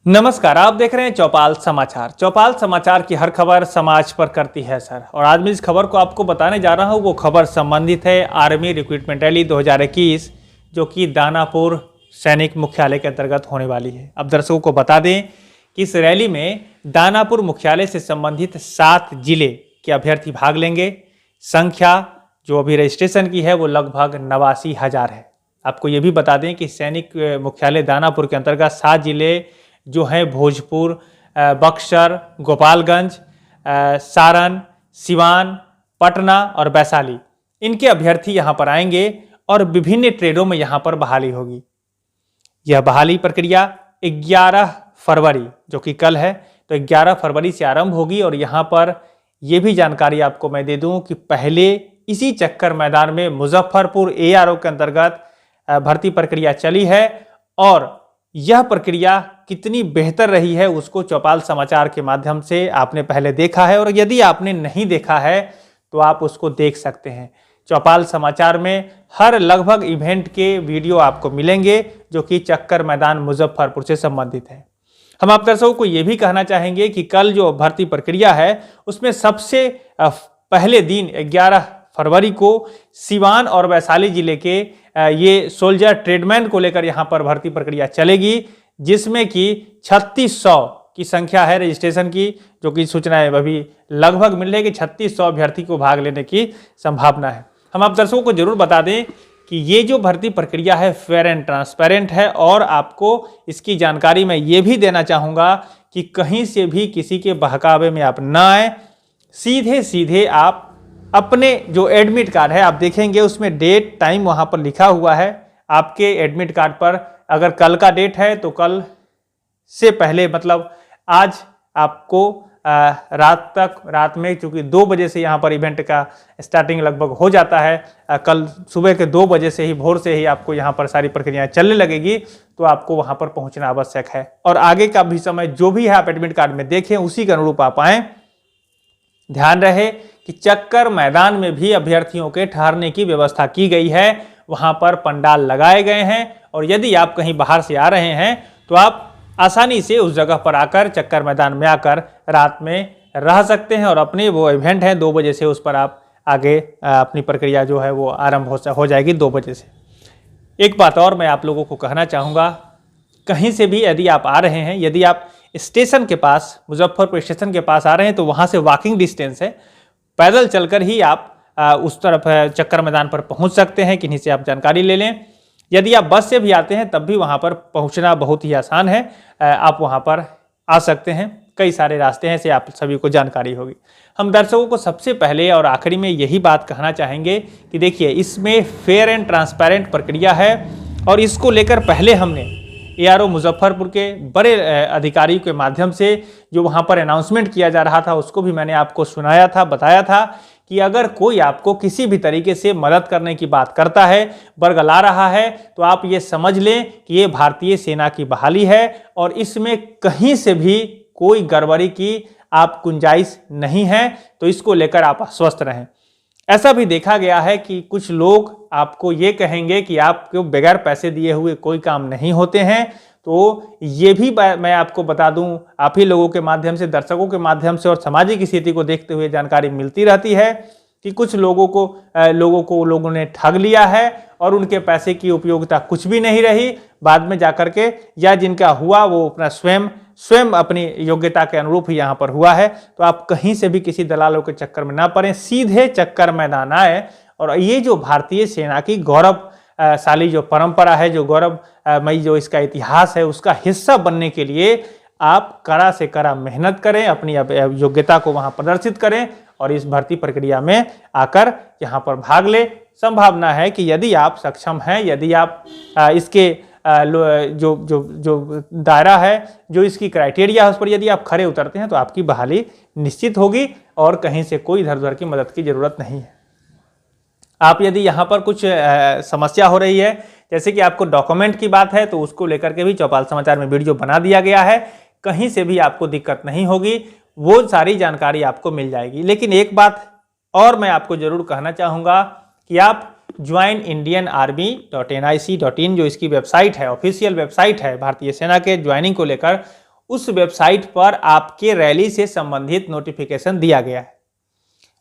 नमस्कार, आप देख रहे हैं चौपाल समाचार। चौपाल समाचार की हर खबर समाज पर करती है असर और आज मैं इस खबर को आपको बताने जा रहा हूं। वो खबर संबंधित है आर्मी रिक्रूटमेंट रैली 2021 जो कि दानापुर सैनिक मुख्यालय के अंतर्गत होने वाली है। अब दर्शकों को बता दें कि इस रैली में दानापुर मुख्यालय से संबंधित 7 जिले के अभ्यर्थी भाग लेंगे। संख्या जो अभी रजिस्ट्रेशन की है वो लगभग 89,000 है। आपको ये भी बता दें कि सैनिक मुख्यालय दानापुर के अंतर्गत 7 जिले जो है भोजपुर, बक्सर, गोपालगंज, सारण, सिवान, पटना और वैशाली, इनके अभ्यर्थी यहाँ पर आएंगे और विभिन्न ट्रेडों में यहाँ पर बहाली होगी। यह बहाली प्रक्रिया 11 फरवरी जो कि कल है, तो 11 फरवरी से आरंभ होगी। और यहाँ पर यह भी जानकारी आपको मैं दे दूं कि पहले इसी चक्कर मैदान में मुजफ्फरपुर ARO के अंतर्गत भर्ती प्रक्रिया चली है और यह प्रक्रिया कितनी बेहतर रही है उसको चौपाल समाचार के माध्यम से आपने पहले देखा है और यदि आपने नहीं देखा है तो आप उसको देख सकते हैं। चौपाल समाचार में हर लगभग इवेंट के वीडियो आपको मिलेंगे जो कि चक्कर मैदान मुजफ्फरपुर से संबंधित है। हम आप दर्शकों को यह भी कहना चाहेंगे कि कल जो भर्ती प्रक्रिया है उसमें सबसे पहले दिन 11 फरवरी को सिवान और वैशाली जिले के ये सोल्जर ट्रेडमैन को लेकर यहाँ पर भर्ती प्रक्रिया चलेगी, जिसमें कि 3600 की संख्या है रजिस्ट्रेशन की, जो कि सूचनाएं अभी लगभग मिल रही है कि 3600 अभ्यर्थी को भाग लेने की संभावना है। हम आप दर्शकों को जरूर बता दें कि ये जो भर्ती प्रक्रिया है फेयर एंड ट्रांसपेरेंट है और आपको इसकी जानकारी मैं ये भी देना चाहूँगा कि कहीं से भी किसी के बहकावे में आप ना आए। सीधे आप अपने जो एडमिट कार्ड है आप देखेंगे उसमें डेट टाइम वहाँ पर लिखा हुआ है। आपके एडमिट कार्ड पर अगर कल का डेट है तो कल से पहले मतलब आज आपको रात में, चूँकि 2 बजे से यहाँ पर इवेंट का स्टार्टिंग लगभग हो जाता है, कल सुबह के 2 बजे से ही भोर से ही आपको यहाँ पर सारी प्रक्रियाएं चलने लगेगी, तो आपको वहाँ पर पहुँचना आवश्यक है। और आगे का भी समय जो भी है आप एडमिट कार्ड में देखें उसी के अनुरूप आप आएँ। ध्यान रहे कि चक्कर मैदान में भी अभ्यर्थियों के ठहरने की व्यवस्था की गई है, वहां पर पंडाल लगाए गए हैं और यदि आप कहीं बाहर से आ रहे हैं तो आप आसानी से उस जगह पर आकर चक्कर मैदान में आकर रात में रह सकते हैं और अपने वो इवेंट है 2 बजे से उस पर आप आगे अपनी प्रक्रिया जो है वो आरंभ हो जाएगी 2 बजे से। एक बात और मैं आप लोगों को कहना चाहूँगा, कहीं से भी यदि आप आ रहे हैं, यदि आप स्टेशन के पास मुजफ्फरपुर स्टेशन के पास आ रहे हैं तो वहाँ से वॉकिंग डिस्टेंस है, पैदल चलकर ही आप उस तरफ चक्कर मैदान पर पहुंच सकते हैं। किन्हीं से आप जानकारी ले लें। यदि आप बस से भी आते हैं तब भी वहां पर पहुंचना बहुत ही आसान है, आप वहां पर आ सकते हैं। कई सारे रास्ते हैं, से आप सभी को जानकारी होगी। हम दर्शकों को सबसे पहले और आखिरी में यही बात कहना चाहेंगे कि देखिए इसमें फेयर एंड ट्रांसपेरेंट प्रक्रिया है और इसको लेकर पहले हमने ARO मुजफ्फरपुर के बड़े अधिकारियों के माध्यम से जो वहाँ पर अनाउंसमेंट किया जा रहा था उसको भी मैंने आपको सुनाया था, बताया था कि अगर कोई आपको किसी भी तरीके से मदद करने की बात करता है, बरगला रहा है, तो आप ये समझ लें कि ये भारतीय सेना की बहाली है और इसमें कहीं से भी कोई गड़बड़ी की आप गुंजाइश नहीं है, तो इसको लेकर आप आश्वस्त रहें। ऐसा भी देखा गया है कि कुछ लोग आपको ये कहेंगे कि आपको बगैर पैसे दिए हुए कोई काम नहीं होते हैं, तो ये भी मैं आपको बता दूं, आप ही लोगों के माध्यम से, दर्शकों के माध्यम से और सामाजिक स्थिति को देखते हुए जानकारी मिलती रहती है कि कुछ लोगों ने ठग लिया है और उनके पैसे की उपयोगिता कुछ भी नहीं रही। बाद में जाकर के या जिनका हुआ वो अपना स्वयं अपनी योग्यता के अनुरूप ही यहाँ पर हुआ है। तो आप कहीं से भी किसी दलालों के चक्कर में ना पड़ें, सीधे चक्कर मैदान आए और ये जो भारतीय सेना की गौरवशाली जो परंपरा है, जो गौरवमयी जो इसका इतिहास है, उसका हिस्सा बनने के लिए आप कड़ा से कड़ा मेहनत करें, अपनी योग्यता को वहाँ प्रदर्शित करें और इस भर्ती प्रक्रिया में आकर यहाँ पर भाग ले। संभावना है कि यदि आप सक्षम हैं, यदि आप इसके जो दायरा है, जो इसकी क्राइटेरिया है, उस पर यदि आप खरे उतरते हैं तो आपकी बहाली निश्चित होगी और कहीं से कोई इधर उधर की मदद की जरूरत नहीं है। आप यदि यहाँ पर कुछ समस्या हो रही है, जैसे कि आपको डॉक्यूमेंट की बात है, तो उसको लेकर के भी चौपाल समाचार में वीडियो बना दिया गया है। कहीं से भी आपको दिक्कत नहीं होगी, वो सारी जानकारी आपको मिल जाएगी। लेकिन एक बात और मैं आपको जरूर कहना चाहूँगा कि आप joinindianarmy.nic.in जो इसकी वेबसाइट है, ऑफिशियल वेबसाइट है भारतीय सेना के ज्वाइनिंग को लेकर, उस वेबसाइट पर आपके रैली से संबंधित नोटिफिकेशन दिया गया है।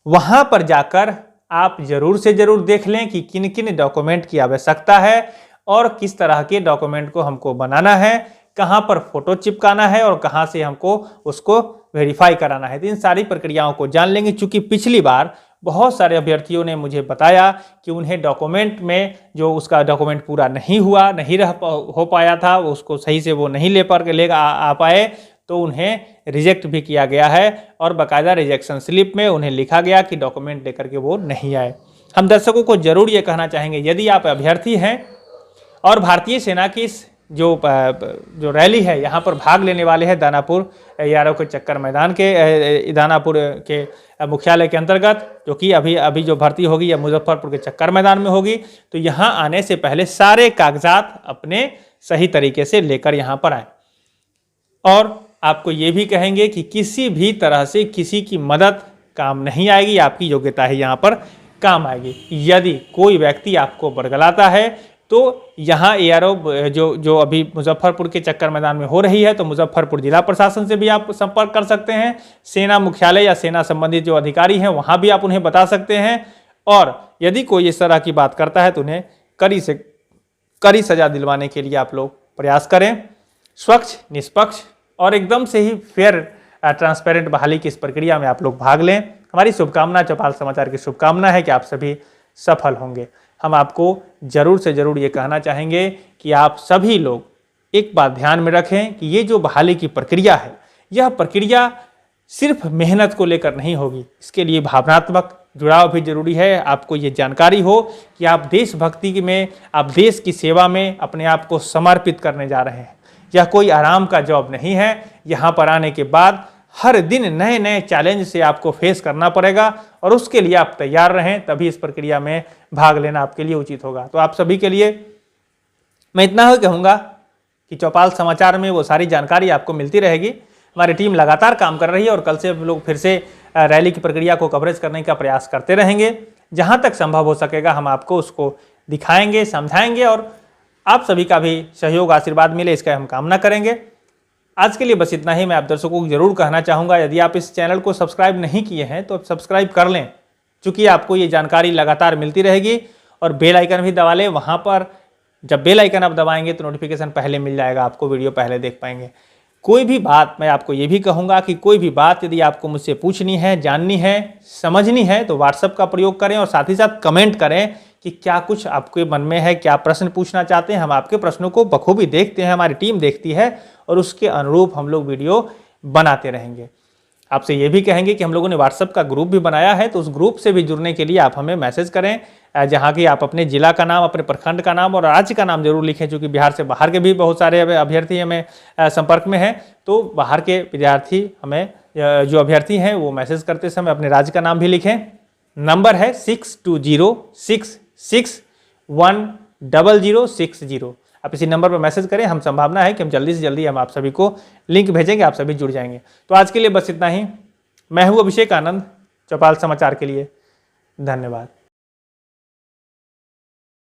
वहां पर जाकर आप जरूर से जरूर देख लें कि किन किन डॉक्यूमेंट की आवश्यकता है और किस तरह के डॉक्यूमेंट को हमको बनाना है, कहां पर फोटो चिपकाना है और कहां से हमको उसको वेरीफाई कराना है। तो इन सारी प्रक्रियाओं को जान लेंगे। चूंकि पिछली बार बहुत सारे अभ्यर्थियों ने मुझे बताया कि उन्हें डॉक्यूमेंट में जो उसका डॉक्यूमेंट पूरा नहीं हुआ, नहीं हो पाया था, उसको सही से वो नहीं ले आ पाए, तो उन्हें रिजेक्ट भी किया गया है और बाकायदा रिजेक्शन स्लिप में उन्हें लिखा गया कि डॉक्यूमेंट लेकर के वो नहीं आए। हम दर्शकों को जरूर ये कहना चाहेंगे, यदि आप अभ्यर्थी हैं और भारतीय सेना की जो रैली है यहाँ पर भाग लेने वाले हैं दानापुर ARO के चक्कर मैदान के दानापुर के मुख्यालय के अंतर्गत, जो कि अभी जो भर्ती होगी या मुजफ्फरपुर के चक्कर मैदान में होगी, तो यहाँ आने से पहले सारे कागजात अपने सही तरीके से लेकर यहाँ पर आए। और आपको ये भी कहेंगे कि किसी भी तरह से किसी की मदद काम नहीं आएगी, आपकी योग्यता ही यहाँ पर काम आएगी। यदि कोई व्यक्ति आपको बरगलाता है तो यहाँ ARO जो अभी मुजफ्फरपुर के चक्कर मैदान में हो रही है, तो मुजफ्फरपुर जिला प्रशासन से भी आप संपर्क कर सकते हैं। सेना मुख्यालय या सेना संबंधित जो अधिकारी हैं वहाँ भी आप उन्हें बता सकते हैं। और यदि कोई इस तरह की बात करता है तो उन्हें कड़ी से कड़ी सजा दिलवाने के लिए आप लोग प्रयास करें। स्वच्छ, निष्पक्ष और एकदम से ही फेयर ट्रांसपेरेंट बहाली की इस प्रक्रिया में आप लोग भाग लें। हमारी शुभकामना, चौपाल समाचार की शुभकामना है कि आप सभी सफल होंगे। हम आपको जरूर से जरूर ये कहना चाहेंगे कि आप सभी लोग एक बात ध्यान में रखें कि ये जो बहाली की प्रक्रिया है, यह प्रक्रिया सिर्फ मेहनत को लेकर नहीं होगी, इसके लिए भावनात्मक जुड़ाव भी जरूरी है। आपको ये जानकारी हो कि आप देशभक्ति में, आप देश की सेवा में अपने आप को समर्पित करने जा रहे हैं। यह कोई आराम का जॉब नहीं है। यहाँ पर आने के बाद हर दिन नए नए चैलेंज से आपको फेस करना पड़ेगा और उसके लिए आप तैयार रहें, तभी इस प्रक्रिया में भाग लेना आपके लिए उचित होगा। तो आप सभी के लिए मैं इतना ही कहूँगा कि चौपाल समाचार में वो सारी जानकारी आपको मिलती रहेगी। हमारी टीम लगातार काम कर रही है और कल से हम लोग फिर से रैली की प्रक्रिया को कवरेज करने का प्रयास करते रहेंगे। जहाँ तक संभव हो सकेगा हम आपको उसको दिखाएंगे, समझाएंगे और आप सभी का भी सहयोग, आशीर्वाद मिले, इसका हम कामना करेंगे। आज के लिए बस इतना ही। मैं आप दर्शकों को जरूर कहना चाहूँगा, यदि आप इस चैनल को सब्सक्राइब नहीं किए हैं तो आप सब्सक्राइब कर लें, क्योंकि आपको ये जानकारी लगातार मिलती रहेगी। और बेल आइकन भी दबा लें। वहाँ पर जब बेल आइकन आप दबाएंगे तो नोटिफिकेशन पहले मिल जाएगा, आपको वीडियो पहले देख पाएंगे। कोई भी बात, मैं आपको ये भी कहूँगा कि कोई भी बात यदि आपको मुझसे पूछनी है, जाननी है, समझनी है, तो व्हाट्सएप का प्रयोग करें और साथ ही साथ कमेंट करें कि क्या कुछ आपके मन में है, क्या प्रश्न पूछना चाहते हैं। हम आपके प्रश्नों को बखूबी देखते हैं, हमारी टीम देखती है और उसके अनुरूप हम लोग वीडियो बनाते रहेंगे। आपसे ये भी कहेंगे कि हम लोगों ने व्हाट्सएप का ग्रुप भी बनाया है, तो उस ग्रुप से भी जुड़ने के लिए आप हमें मैसेज करें, जहाँ की आप अपने जिला का नाम, अपने प्रखंड का नाम और राज्य का नाम जरूर लिखें, क्योंकि बिहार से बाहर के भी बहुत सारे अभ्यर्थी हमें संपर्क में हैं। तो बाहर के विद्यार्थी हमें जो अभ्यर्थी हैं वो मैसेज करते समय अपने राज्य का नाम भी लिखें। नंबर है 6206610060। आप इसी नंबर पर मैसेज करें। हम संभावना है कि हम जल्दी से जल्दी हम आप सभी को लिंक भेजेंगे, आप सभी जुड़ जाएंगे। तो आज के लिए बस इतना ही। मैं हूँ अभिषेक आनंद, चौपाल समाचार के लिए। धन्यवाद।